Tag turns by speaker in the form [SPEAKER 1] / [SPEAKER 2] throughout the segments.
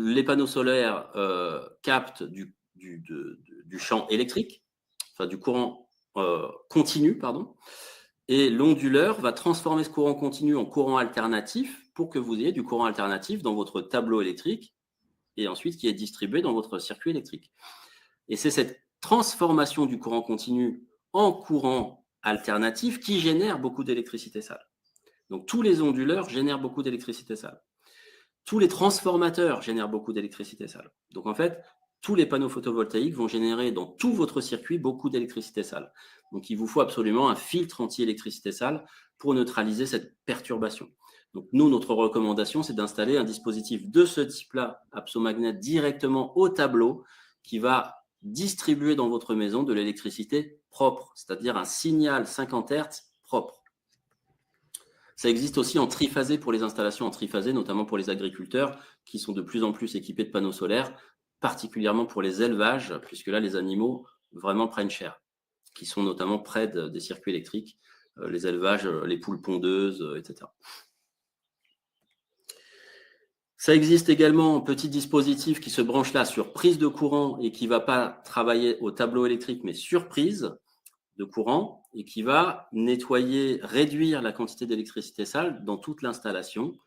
[SPEAKER 1] les panneaux solaires captent du champ électrique, enfin du courant continu, pardon, et l'onduleur va transformer ce courant continu en courant alternatif pour que vous ayez du courant alternatif dans votre tableau électrique et ensuite qui est distribué dans votre circuit électrique. Et c'est cette transformation du courant continu en courant alternatif qui génère beaucoup d'électricité sale. Donc tous les onduleurs génèrent beaucoup d'électricité sale. Tous les transformateurs génèrent beaucoup d'électricité sale. Donc en fait, tous les panneaux photovoltaïques vont générer dans tout votre circuit beaucoup d'électricité sale. Donc il vous faut absolument un filtre anti-électricité sale pour neutraliser cette perturbation. Donc nous, notre recommandation, c'est d'installer un dispositif de ce type-là, Apsomagnet, directement au tableau qui va distribuer dans votre maison de l'électricité propre, c'est-à-dire un signal 50 Hz propre. Ça existe aussi en triphasé pour les installations en triphasé, notamment pour les agriculteurs qui sont de plus en plus équipés de panneaux solaires, particulièrement pour les élevages, puisque là, les animaux vraiment prennent cher, qui sont notamment près des circuits électriques, les élevages, les poules pondeuses, etc. Ça existe également un petit dispositif qui se branche là sur prise de courant et qui ne va pas travailler au tableau électrique, mais sur prise de courant et qui va nettoyer, réduire la quantité d'électricité sale dans toute l'installation.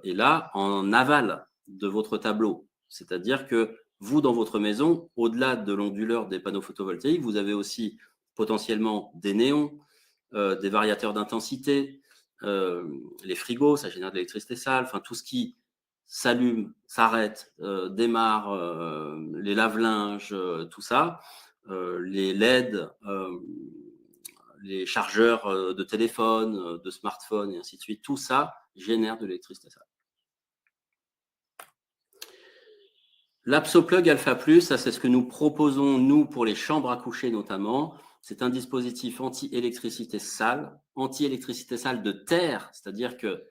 [SPEAKER 1] Et là, en aval de votre tableau. C'est-à-dire que vous, dans votre maison, au-delà de l'onduleur des panneaux photovoltaïques, vous avez aussi potentiellement des néons, des variateurs d'intensité, les frigos, ça génère de l'électricité sale, enfin tout ce qui s'allume, s'arrête, démarre, les lave-linges, tout ça, les LED, les chargeurs de téléphone, de smartphone et ainsi de suite, tout ça génère de l'électricité sale. L'Apsoplug Alpha Plus, ça c'est ce que nous proposons, nous, pour les chambres à coucher notamment. C'est un dispositif anti-électricité sale de terre, c'est-à-dire que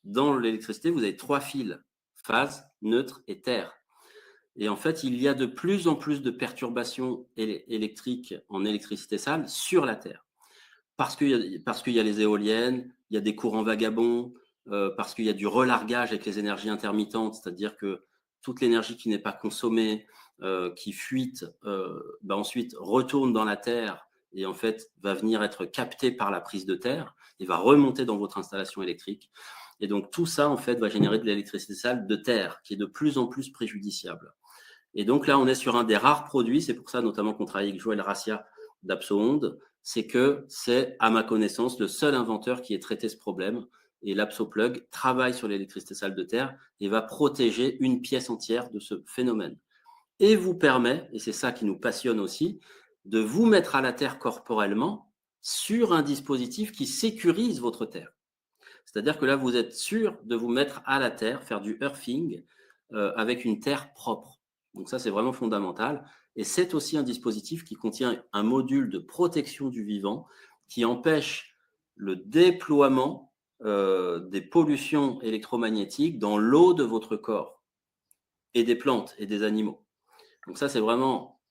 [SPEAKER 1] dans l'électricité, vous avez 3 fils, phase, neutre et terre. Et en fait, il y a de plus en plus de perturbations électriques en électricité sale sur la Terre. Parce qu'il y a les éoliennes, il y a des courants vagabonds, parce qu'il y a du relargage avec les énergies intermittentes, c'est-à-dire que toute l'énergie qui n'est pas consommée, qui fuite, ensuite retourne dans la Terre et en fait va venir être captée par la prise de terre et va remonter dans votre installation électrique. Et donc tout ça en fait va générer de l'électricité sale de terre qui est de plus en plus préjudiciable. Et donc là, on est sur un des rares produits, c'est pour ça notamment qu'on travaille avec Joël Rassia d'Apsoonde, c'est que c'est, à ma connaissance, le seul inventeur qui ait traité ce problème. Et l'Apsoplug travaille sur l'électricité sale de terre et va protéger une pièce entière de ce phénomène. Et vous permet, et c'est ça qui nous passionne aussi, de vous mettre à la terre corporellement sur un dispositif qui sécurise votre terre. C'est-à-dire que là, vous êtes sûr de vous mettre à la terre, faire du earthing avec une terre propre. Donc ça, c'est vraiment fondamental. Et c'est aussi un dispositif qui contient un module de protection du vivant qui empêche le déploiement des pollutions électromagnétiques dans l'eau de votre corps et des plantes et des animaux. Donc ça, c'est vraiment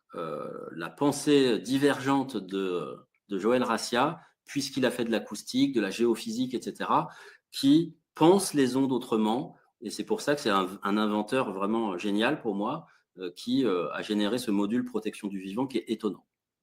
[SPEAKER 1] la pensée divergente de Joël Rassia, puisqu'il a fait de l'acoustique, de la géophysique, etc., qui pense les ondes autrement. Et c'est pour ça que c'est un inventeur vraiment génial pour moi, qui a généré ce module protection du vivant qui est étonnant.